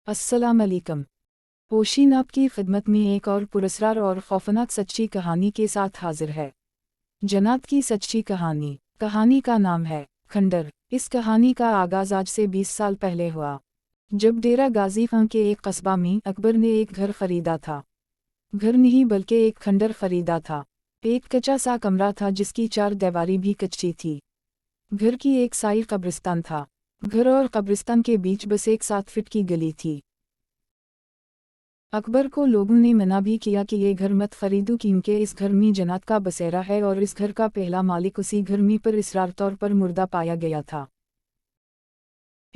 अस्सलाम अलैकुम। पोशीन आपकी खिदमत में एक और पुरस्कार और खौफनाक सच्ची कहानी के साथ हाजिर है। जन्नत की सच्ची कहानी। कहानी का नाम है खंडर। इस कहानी का आगाज़ आज से 20 साल पहले हुआ, जब डेरा गाजी खां के एक कस्बा में अकबर ने एक घर खरीदा था। घर नहीं बल्कि एक खंडर खरीदा था। एक कच्चा सा कमरा था जिसकी 4 दीवारें भी कच्ची थी। घर की एक साइड कब्रिस्तान था। घर और कब्रिस्तान के बीच बस एक 7 फीट की गली थी। अकबर को लोगों ने मना भी किया कि ये घर मत खरीदो क्योंकि इस घर में जन्नत का बसेरा है और इस घर का पहला मालिक उसी घर में पर इसरार तौर पर मुर्दा पाया गया था।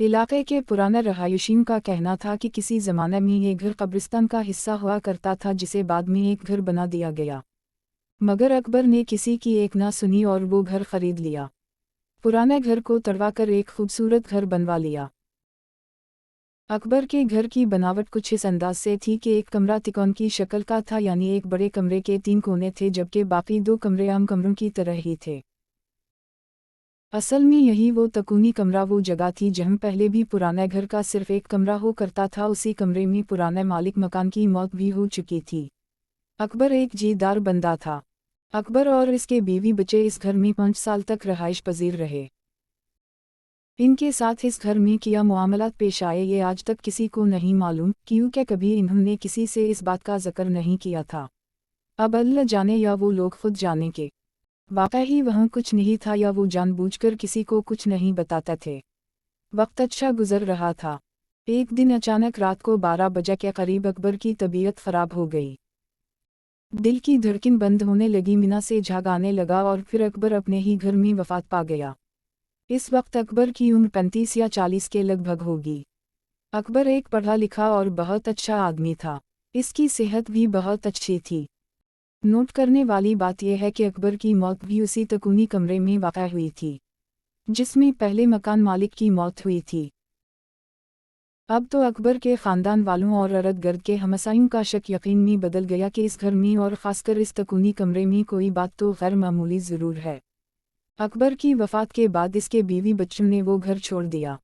इलाके के पुराने रहायशीन का कहना था कि किसी ज़माने में ये घर कब्रिस्तान का हिस्सा हुआ करता था जिसे बाद में एक घर बना दिया गया, मगर अकबर ने किसी की एक ना सुनी और वो घर खरीद लिया। पुराने घर को तड़वा कर एक खूबसूरत घर बनवा लिया। अकबर के घर की बनावट कुछ इस अंदाज से थी कि एक कमरा तिकोन की शक्ल का था, यानी एक बड़े कमरे के 3 कोने थे जबकि बाकी 2 कमरे आम कमरों की तरह ही थे। असल में यही वो तकूनी कमरा वो जगह थी जहाँ पहले भी पुराने घर का सिर्फ एक कमरा हो करता था। उसी कमरे में पुराने मालिक मकान की मौत भी हो चुकी थी। अकबर एक जीदार बंदा था। अकबर और इसके बीवी बच्चे इस घर में 5 साल तक रहाइश पजीर रहे। इनके साथ इस घर में किया मामलात पेश आए ये आज तक किसी को नहीं मालूम, क्योंकि कभी इन्होंने किसी से इस बात का जिक्र नहीं किया था। अब अल्लाह जाने या वो लोग खुद जाने के वाकई वहाँ कुछ नहीं था या वो जानबूझकर किसी को कुछ नहीं बताते थे। वक्त अच्छा गुजर रहा था। एक दिन अचानक रात को 12 बजे के करीब अकबर की तबीयत खराब हो गई। दिल की धड़कन बंद होने लगी, मीना से झाग आने लगा और फिर अकबर अपने ही घर में वफात पा गया। इस वक्त अकबर की उम्र 35 या 40 के लगभग होगी। अकबर एक पढ़ा लिखा और बहुत अच्छा आदमी था। इसकी सेहत भी बहुत अच्छी थी। नोट करने वाली बात यह है कि अकबर की मौत भी उसी तकूनी कमरे में वाक़ा हुई थी जिसमें पहले मकान मालिक की मौत हुई थी। अब तो अकबर के ख़ानदान वालों और इर्द गिर्द के हमसायों का शक यकीन में बदल गया कि इस घर में और ख़ासकर इस तकूनी कमरे में कोई बात तो गैर मामूली ज़रूर है। अकबर की वफ़ात के बाद इसके बीवी बच्चों ने वो घर छोड़ दिया।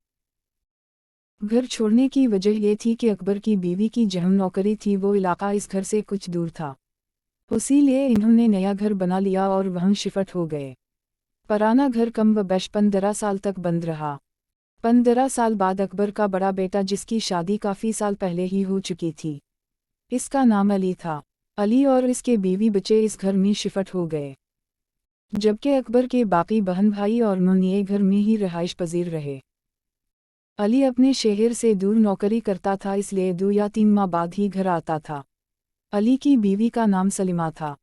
घर छोड़ने की वजह ये थी कि अकबर की बीवी की जहाँ नौकरी थी वो इलाका इस घर से कुछ दूर था। उसीलिए इन्होंने नया घर बना लिया और वहाँ शिफ्ट हो गए। पुराना घर कम व बेश 15 साल तक बंद रहा। 15 साल बाद अकबर का बड़ा बेटा, जिसकी शादी काफ़ी साल पहले ही हो चुकी थी, इसका नाम अली था। अली और इसके बीवी बच्चे इस घर में शिफ्ट हो गए, जबकि अकबर के बाकी बहन भाई और नए घर में ही रहाइश पजीर रहे। अली अपने शहर से दूर नौकरी करता था, इसलिए 2 या 3 माह बाद ही घर आता था। अली की बीवी का नाम सलीमा था।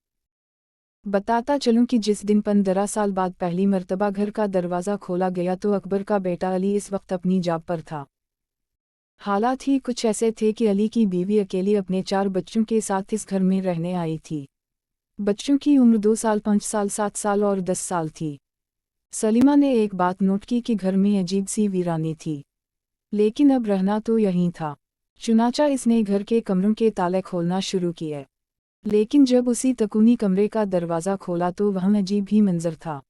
बताता चलूं कि जिस दिन 15 साल बाद पहली मर्तबा घर का दरवाज़ा खोला गया तो अकबर का बेटा अली इस वक्त अपनी जॉब पर था। हालात ही कुछ ऐसे थे कि अली की बीवी अकेली अपने 4 बच्चों के साथ इस घर में रहने आई थी। बच्चों की उम्र 2 साल, 5 साल, 7 साल और 10 साल थी। सलीमा ने एक बात नोट की कि घर में अजीब सी वीरानी थी, लेकिन अब रहना तो यहीं था। चुनाचा इसने घर के कमरों के ताले खोलना शुरू किए, लेकिन जब उसी तकूनी कमरे का दरवाज़ा खोला तो वहाँ अजीब ही मंजर था।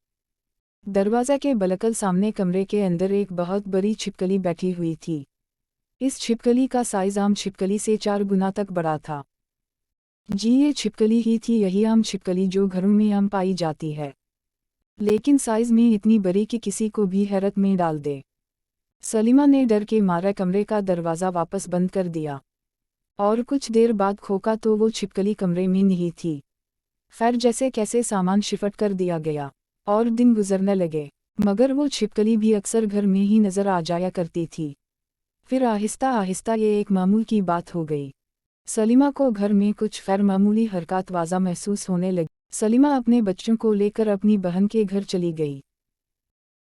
दरवाज़ा के बलकल सामने कमरे के अंदर एक बहुत बड़ी छिपकली बैठी हुई थी। इस छिपकली का साइज़ आम छिपकली से 4 गुना तक बड़ा था। जी, ये छिपकली ही थी, यही आम छिपकली जो घरों में आम पाई जाती है, लेकिन साइज़ में इतनी बड़ी कि किसी को भी हैरत में डाल दे। सलीमा ने डर के मारे कमरे का दरवाज़ा वापस बंद कर दिया और कुछ देर बाद खोका तो वो छिपकली कमरे में नहीं थी। खैर, जैसे कैसे सामान शिफ्ट कर दिया गया और दिन गुजरने लगे, मगर वो छिपकली भी अक्सर घर में ही नज़र आ जाया करती थी। फिर आहिस्ता आहिस्ता ये एक मामूल की बात हो गई। सलीमा को घर में कुछ गैर मामूली हरकत वाज़ा महसूस होने लगी। सलीमा अपने बच्चों को लेकर अपनी बहन के घर चली गई।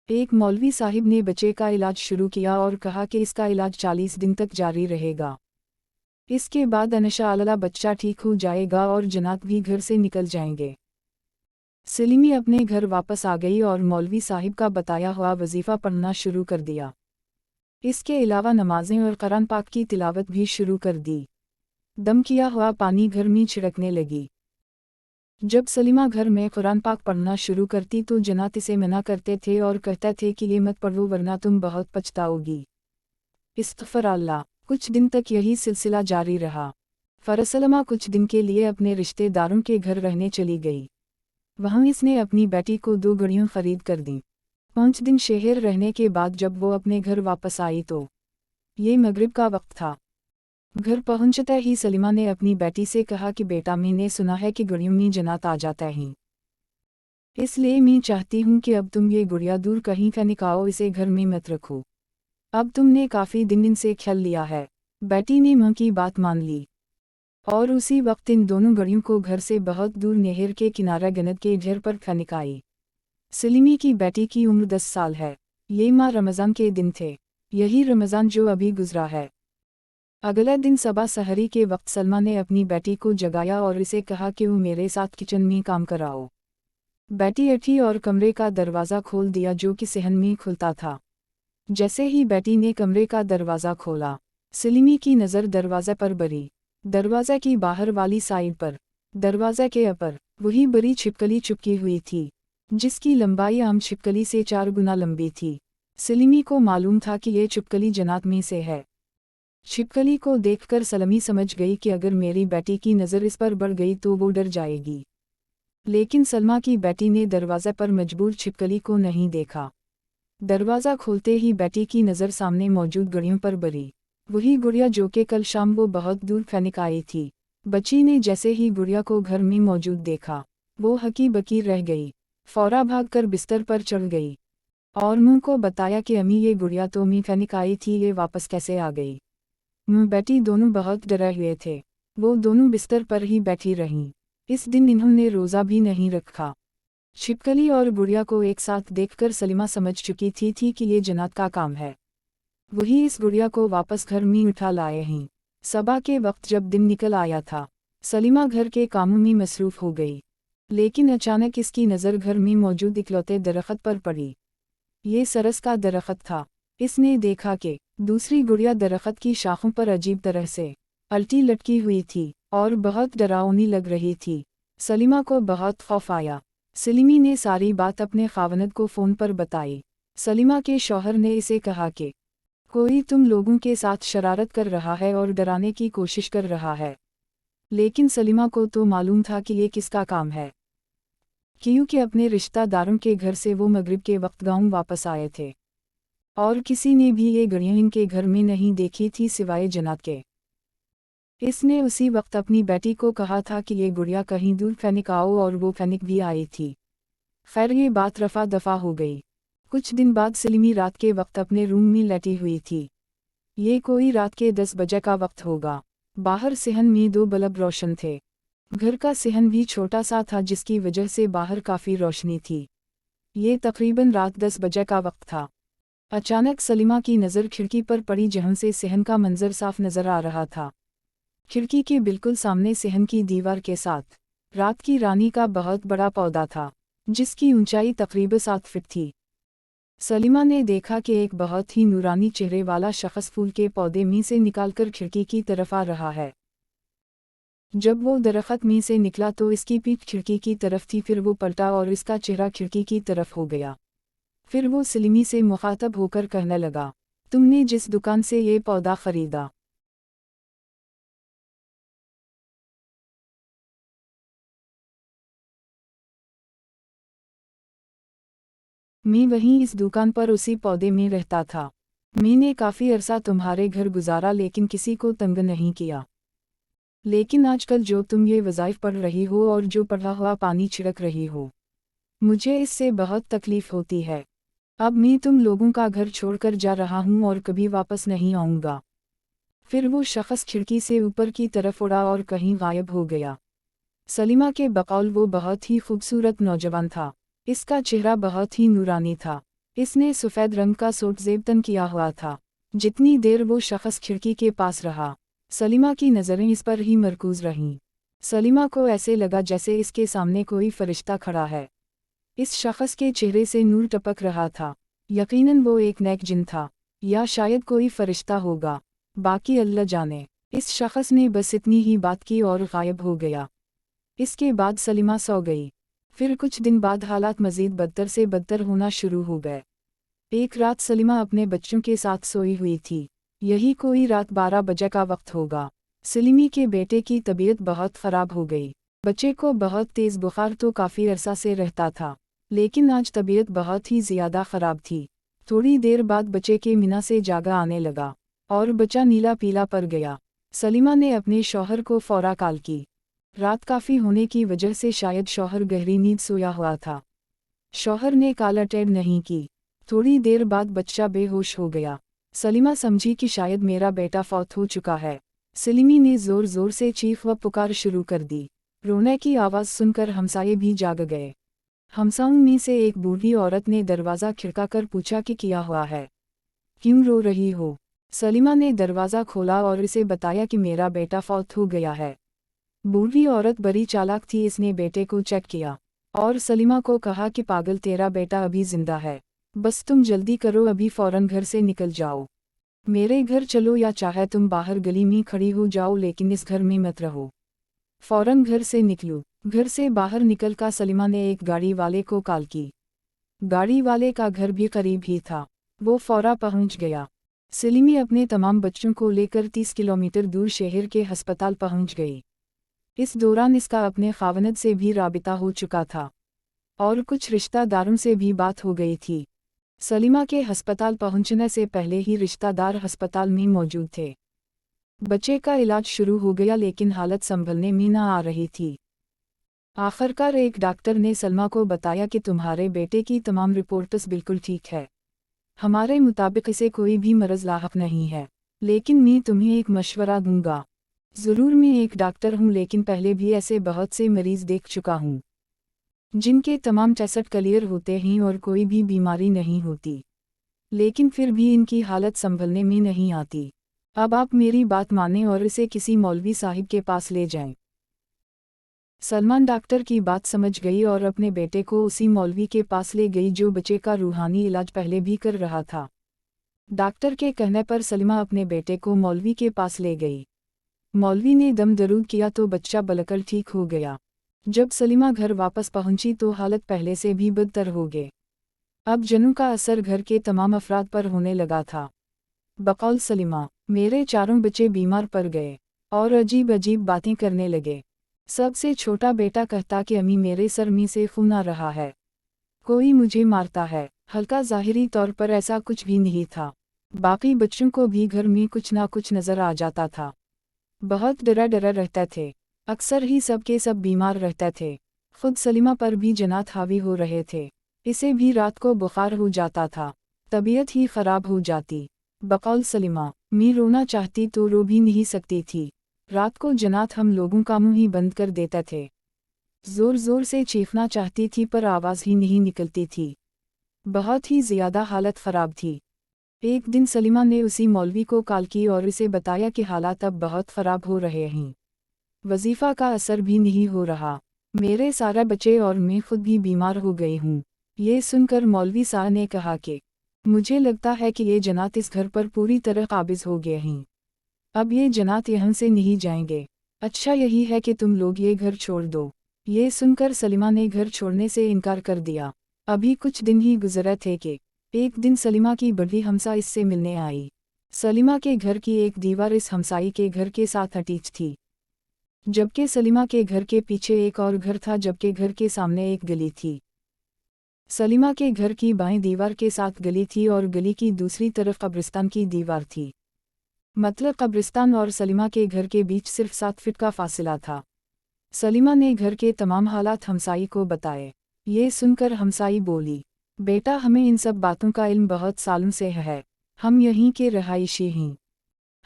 एक मौलवी साहिब ने बच्चे का इलाज शुरू किया और कहा कि इसका इलाज 40 दिन तक जारी रहेगा। इसके बाद इंशाअल्लाह बच्चा ठीक हो जाएगा और जन्नत भी घर से निकल जाएंगे। सलीमी अपने घर वापस आ गई और मौलवी साहिब का बताया हुआ वजीफ़ा पढ़ना शुरू कर दिया। इसके अलावा नमाजें और कुरान पाक की तिलावत भी शुरू कर दी। दम किया हुआ पानी घर में छिड़कने लगी। जब सलीमा घर में कुरान पाक पढ़ना शुरू करती तो जन्नत इसे मना करते थे और कहते थे कि ये मत पढ़ो वरना तुम बहुत पछताओगी। इस्तग़फ़िर अल्लाह। कुछ दिन तक यही सिलसिला जारी रहा। फरसलमा कुछ दिन के लिए अपने रिश्तेदारों के घर रहने चली गई। वहाँ इसने अपनी बेटी को 2 घड़ियाँ खरीद कर दीं। 5 दिन शहर रहने के बाद जब वो अपने घर वापस आई तो ये मगरिब का वक्त था। घर पहुंचते ही सलीमा ने अपनी बेटी से कहा कि बेटा, मैंने सुना है कि गुड़ियों में जन्नत आ जाता है, इसलिए मैं चाहती हूँ कि अब तुम ये गुड़िया दूर कहीं फेंकाओ, इसे घर में मत रखो। अब तुमने काफ़ी दिन इनसे खेल लिया है। बेटी ने मां की बात मान ली और उसी वक्त इन दोनों गड़ियों को घर से बहुत दूर नहर के किनारे गन्नत के ढेर पर फेंकाई। सलीमी की बेटी की उम्र 10 साल है। ये माह रमज़ान के दिन थे, यही रमज़ान जो अभी गुजरा है। अगले दिन सबा सहरी के वक्त सलमा ने अपनी बेटी को जगाया और इसे कहा कि वो मेरे साथ किचन में काम कराओ। बेटी उठी और कमरे का दरवाज़ा खोल दिया जो कि सहन में खुलता था। जैसे ही बेटी ने कमरे का दरवाज़ा खोला, सलीमी की नज़र दरवाज़े पर बरी। दरवाज़े की बाहर वाली साइड पर, दरवाज़े के ऊपर, वही बड़ी छिपकली चिपकी हुई थी, जिसकी लंबाई आम छिपकली से 4 गुना लंबी थी। सलीमी को मालूम था कि ये छिपकली जन्नत में से है। छिपकली को देखकर सलीमी समझ गई कि अगर मेरी बेटी की नज़र इस पर बढ़ गई तो वो डर जाएगी। लेकिन सलमा की बेटी ने दरवाज़े पर मजबूर छिपकली को नहीं देखा। दरवाज़ा खोलते ही बेटी की नज़र सामने मौजूद गुड़ियों पर बरी। वही गुड़िया जो कि कल शाम वो बहुत दूर फेंक आई थी। बच्ची ने जैसे ही गुड़िया को घर में मौजूद देखा, वो हकी बकी रह गई। फौरा भागकर बिस्तर पर चढ़ गई और मुँह को बताया कि अम्मी, ये गुड़िया तो मैं फेंक आई थी, ये वापस कैसे आ गई। बेटी दोनों बहुत डरे हुए थे। वो दोनों बिस्तर पर ही बैठी रहीं। इस दिन इन्होंने रोज़ा भी नहीं रखा। छिपकली और गुड़िया को एक साथ देखकर सलीमा समझ चुकी थी कि ये जन्नत का काम है। वही इस गुड़िया को वापस घर में उठा लाए हैं। सबा के वक्त जब दिन निकल आया था, सलीमा घर के कामों में मसरूफ़ हो गई। लेकिन अचानक इसकी नज़र घर में मौजूद इकलौते दरख्त पर पड़ी। ये सरस का दरख्त था। इसने देखा कि दूसरी गुड़िया दरख्त की शाखों पर अजीब तरह से अल्टी लटकी हुई थी और बहुत डरावनी लग रही थी। सलीमा को बहुत खौफ आया। सलीमी ने सारी बात अपने खावनद को फ़ोन पर बताई। सलीमा के शौहर ने इसे कहा कि कोई तुम लोगों के साथ शरारत कर रहा है और डराने की कोशिश कर रहा है। लेकिन सलीमा को तो मालूम था कि ये किसका काम है, क्योंकि अपने रिश्तेदारों के घर से वो मगरिब के वक्त गांव वापस आए थे और किसी ने भी ये घड़ियाँ इनके घर में नहीं देखी थी सिवाय जन्नत के। इसने उसी वक्त अपनी बेटी को कहा था कि ये गुड़िया कहीं दूर फेंक आओ और वो फेंक भी आई थी। खैर ये बात रफा दफा हो गई। कुछ दिन बाद सलीमी रात के वक्त अपने रूम में लेटी हुई थी। ये कोई रात के 10 बजे का वक्त होगा। बाहर सहन में 2 बल्ब रोशन थे। घर का सहन भी छोटा सा था जिसकी वजह से बाहर काफ़ी रोशनी थी। ये तकरीबन रात 10 बजे का वक्त था। अचानक सलीमा की नज़र खिड़की पर पड़ी जहाँ से सहन का मंजर साफ नज़र आ रहा था। खिड़की के बिल्कुल सामने सहन की दीवार के साथ रात की रानी का बहुत बड़ा पौधा था, जिसकी ऊंचाई तकरीबन 7 फीट थी। सलीमा ने देखा कि एक बहुत ही नूरानी चेहरे वाला शख्स फूल के पौधे में से निकालकर खिड़की की तरफ आ रहा है। जब वो दरख्त में से निकला तो इसकी पीठ खिड़की की तरफ थी, फिर वो पलटा और इसका चेहरा खिड़की की तरफ हो गया। फिर वो सलीमी से मुखातब होकर कहने लगा, तुमने जिस दुकान से ये पौधा खरीदा, मैं वहीं इस दुकान पर उसी पौधे में रहता था। मैंने काफ़ी अरसा तुम्हारे घर गुजारा लेकिन किसी को तंग नहीं किया। लेकिन आजकल जो तुम ये वज़ाइफ पढ़ रही हो और जो पढ़ा हुआ पानी छिड़क रही हो, मुझे इससे बहुत तकलीफ़ होती है। अब मैं तुम लोगों का घर छोड़कर जा रहा हूँ और कभी वापस नहीं आऊँगा। फिर वो शख्स खिड़की से ऊपर की तरफ उड़ा और कहीं गायब हो गया। सलीमा के बकौल वो बहुत ही खूबसूरत नौजवान था। इसका चेहरा बहुत ही नूरानी था। इसने सफ़ेद रंग का सूट ज़ेबतन किया हुआ था। जितनी देर वो शख्स खिड़की के पास रहा, सलीमा की नज़रें इस पर ही मरकूज़ रहीं। सलीमा को ऐसे लगा जैसे इसके सामने कोई फरिश्ता खड़ा है। इस शख्स के चेहरे से नूर टपक रहा था। यकीनन वो एक नेक जिन था या शायद कोई फरिश्ता होगा, बाकी अल्लाह जाने। इस शख्स ने बस इतनी ही बात की और गायब हो गया। इसके बाद सलीमा सो गई। फिर कुछ दिन बाद हालात मज़ीद बदतर से बदतर होना शुरू हो गए। एक रात सलीमा अपने बच्चों के साथ सोई हुई थी। यही कोई रात 12 बजे का वक्त होगा। सलीमी के बेटे की तबीयत बहुत ख़राब हो गई। बच्चे को बहुत तेज़ बुखार तो काफ़ी अरसा से रहता था, लेकिन आज तबीयत बहुत ही ज़्यादा ख़राब थी। थोड़ी देर बाद बच्चे के मिना से जागा आने लगा और बच्चा नीला पीला पड़ गया। सलीमा ने अपने शौहर को फ़ौरा कॉल की। रात काफ़ी होने की वजह से शायद शौहर गहरी नींद सोया हुआ था। शौहर ने कॉल अटेंड नहीं की। थोड़ी देर बाद बच्चा बेहोश हो गया। सलीमा समझी कि शायद मेरा बेटा फौत हो चुका है। सलीमी ने ज़ोर ज़ोर से चीख व पुकार शुरू कर दी। रोने की आवाज़ सुनकर हमसाये भी जाग गए। हमसायों में से एक बूढ़ी औरत ने दरवाज़ा खिड़काकर पूछा कि क्या हुआ है, क्यों रो रही हो? सलीमा ने दरवाज़ा खोला और इसे बताया कि मेरा बेटा फौत हो गया है। बूढ़ी औरत बड़ी चालाक थी, इसने बेटे को चेक किया और सलीमा को कहा कि पागल, तेरा बेटा अभी जिंदा है, बस तुम जल्दी करो, अभी फ़ौरन घर से निकल जाओ। मेरे घर चलो या चाहे तुम बाहर गली में खड़ी हो जाओ, लेकिन इस घर में मत रहो। फ़ौरन घर से निकलो। घर से बाहर निकल कर सलीमा ने एक गाड़ी वाले को कॉल की। गाड़ी वाले का घर भी करीब ही था। वो फ़ौरा पहुंच गया। सलीमी अपने तमाम बच्चों को लेकर 30 किलोमीटर दूर शहर के अस्पताल पहुंच गई। इस दौरान इसका अपने खावनद से भी राबिता हो चुका था और कुछ रिश्तेदारों से भी बात हो गई थी। सलीमा के अस्पताल पहुंचने से पहले ही रिश्तेदार अस्पताल में मौजूद थे। बच्चे का इलाज शुरू हो गया, लेकिन हालत संभलने में न आ रही थी। आखिरकार एक डॉक्टर ने सलमा को बताया कि तुम्हारे बेटे की तमाम रिपोर्ट्स बिल्कुल ठीक है। हमारे मुताबिक इसे कोई भी मरज़ लाहक नहीं है, लेकिन मैं तुम्हें एक मशवरा दूंगा। ज़रूर, मैं एक डॉक्टर हूँ, लेकिन पहले भी ऐसे बहुत से मरीज़ देख चुका हूँ जिनके तमाम टेस्ट क्लियर होते हैं और कोई भी बीमारी नहीं होती, लेकिन फिर भी इनकी हालत संभलने में नहीं आती। अब आप मेरी बात मानें और इसे किसी मौलवी साहिब के पास ले जाएं। सलमान डॉक्टर की बात समझ गई और अपने बेटे को उसी मौलवी के पास ले गई जो बच्चे का रूहानी इलाज पहले भी कर रहा था। डॉक्टर के कहने पर सलीमा अपने बेटे को मौलवी के पास ले गई। मौलवी ने दम दरूद किया तो बच्चा बलकर ठीक हो गया। जब सलीमा घर वापस पहुंची तो हालत पहले से भी बदतर हो गई। अब जनू का असर घर के तमाम अफराद पर होने लगा था। बकौल सलीमा, मेरे चारों बच्चे बीमार पड़ गए और अजीब अजीब बातें करने लगे। सबसे छोटा बेटा कहता कि अम्मी, मेरे सर में से खून आ रहा है, कोई मुझे मारता है। हल्का ज़ाहिरी तौर पर ऐसा कुछ भी नहीं था। बाकी बच्चों को भी घर में कुछ ना कुछ नज़र आ जाता था। बहुत डरा डरा रहते थे। अक्सर ही सब के सब बीमार रहते थे। खुद सलीमा पर भी जनात हावी हो रहे थे। इसे भी रात को बुखार हो जाता था, तबीयत ही ख़राब हो जाती। बकौल सलीमा, मैं रोना चाहती तो रो भी नहीं सकती थी। रात को जनात हम लोगों का मुंह ही बंद कर देते थे। ज़ोर ज़ोर से चीखना चाहती थी पर आवाज़ ही नहीं निकलती थी। बहुत ही ज़्यादा हालत ख़राब थी। एक दिन सलीमा ने उसी मौलवी को कॉल की और इसे बताया कि हालात अब बहुत ख़राब हो रहे हैं। वजीफ़ा का असर भी नहीं हो रहा। मेरे सारे बच्चे और मैं खुद भी बीमार हो गई हूँ। ये सुनकर मौलवी साहब ने कहा कि मुझे लगता है कि ये जनात इस घर पर पूरी तरह काबिज़ हो गए हैं। अब ये जनात यहाँ से नहीं जाएंगे। अच्छा यही है कि तुम लोग ये घर छोड़ दो। ये सुनकर सलीमा ने घर छोड़ने से इनकार कर दिया। अभी कुछ दिन ही गुजरे थे कि एक दिन सलीमा की बड़ी हमसा इससे मिलने आई। सलीमा के घर की एक दीवार इस हमसाई के घर के साथ अटैच थी, जबकि सलीमा के घर के पीछे एक और घर था, जबकि घर के सामने एक गली थी। सलीमा के घर की बाएं दीवार के साथ गली थी और गली की दूसरी तरफ कब्रिस्तान की दीवार थी। मतलब कब्रिस्तान और सलीमा के घर के बीच सिर्फ 7 फीट का फासला था। सलीमा ने घर के तमाम हालात हमसाई को बताए। ये सुनकर हमसाई बोली, बेटा, हमें इन सब बातों का इल्म बहुत सालों से है। हम यहीं के रहायशी हैं।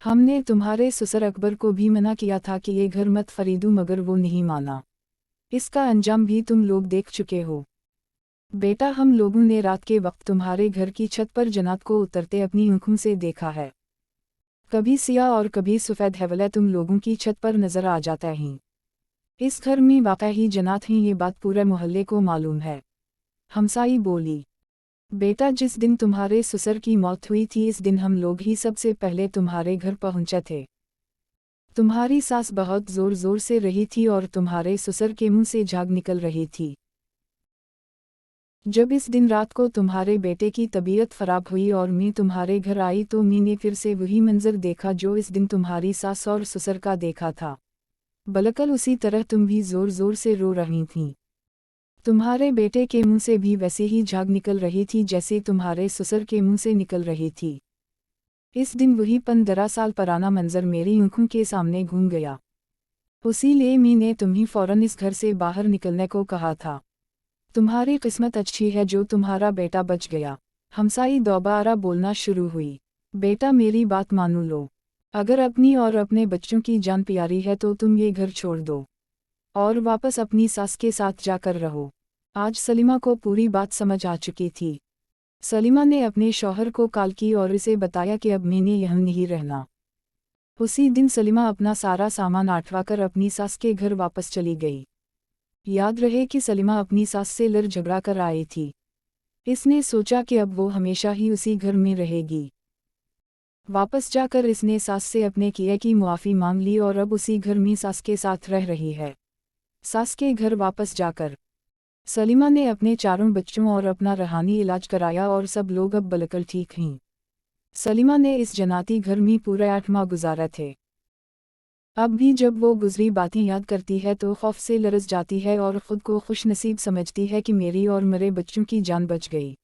हमने तुम्हारे ससुर अकबर को भी मना किया था कि ये घर मत खरीदो, मगर वो नहीं माना। इसका अंजाम भी तुम लोग देख चुके हो। बेटा, हम लोगों ने रात के वक्त तुम्हारे घर की छत पर जनात को उतरते अपनी आँखों से देखा है। कभी सियाह और कभी सफ़ेद हैवले तुम लोगों की छत पर नज़र आ जाता हैं। इस घर में वाकई जनात हैं, ये बात पूरे मोहल्ले को मालूम है। हमसाई बोली, बेटा, जिस दिन तुम्हारे ससुर की मौत हुई थी इस दिन हम लोग ही सबसे पहले तुम्हारे घर पहुंचे थे। तुम्हारी सास बहुत ज़ोर ज़ोर से रही थी और तुम्हारे ससुर के मुंह से झाग निकल रही थी। जब इस दिन रात को तुम्हारे बेटे की तबीयत खराब हुई और मी तुम्हारे घर आई तो मी ने फिर से वही मंजर देखा जो इस दिन तुम्हारी सास और ससुर का देखा था। बलकल उसी तरह तुम भी जोर जोर से रो रही थीं। तुम्हारे बेटे के मुंह से भी वैसे ही झाग निकल रही थी जैसे तुम्हारे ससुर के मुंह से निकल रही थी। इस दिन वही 15 साल पुराना मंजर मेरी आंखों के सामने घूम गया। उसी लिए मी ने तुम्हें फौरन इस घर से बाहर निकलने को कहा था। तुम्हारी किस्मत अच्छी है जो तुम्हारा बेटा बच गया। हमसाई दोबारा बोलना शुरू हुई। बेटा मेरी बात मानो लो। अगर अपनी और अपने बच्चों की जान प्यारी है तो तुम ये घर छोड़ दो और वापस अपनी सास के साथ जाकर रहो। आज सलीमा को पूरी बात समझ आ चुकी थी। सलीमा ने अपने शौहर को कॉल की और इसे बताया कि अब मैंने यहाँ नहीं रहना। उसी दिन सलीमा अपना सारा सामान आठवाकर अपनी सास के घर वापस चली गई। याद रहे कि सलीमा अपनी सास से लड़ झगड़ा कर आई थी। इसने सोचा कि अब वो हमेशा ही उसी घर में रहेगी। वापस जाकर इसने सास से अपने किए की मुआफ़ी मांग ली और अब उसी घर में सास के साथ रह रही है। सास के घर वापस जाकर सलीमा ने अपने चारों बच्चों और अपना रूहानी इलाज कराया और सब लोग अब बिल्कुल ठीक हैं। सलीमा ने इस जन्नती घर में पूरे 8 माह गुजारे थे। अब भी जब वो गुजरी बातें याद करती है तो खौफ से लरज़ जाती है और ख़ुद को खुशनसीब समझती है कि मेरी और मेरे बच्चों की जान बच गई।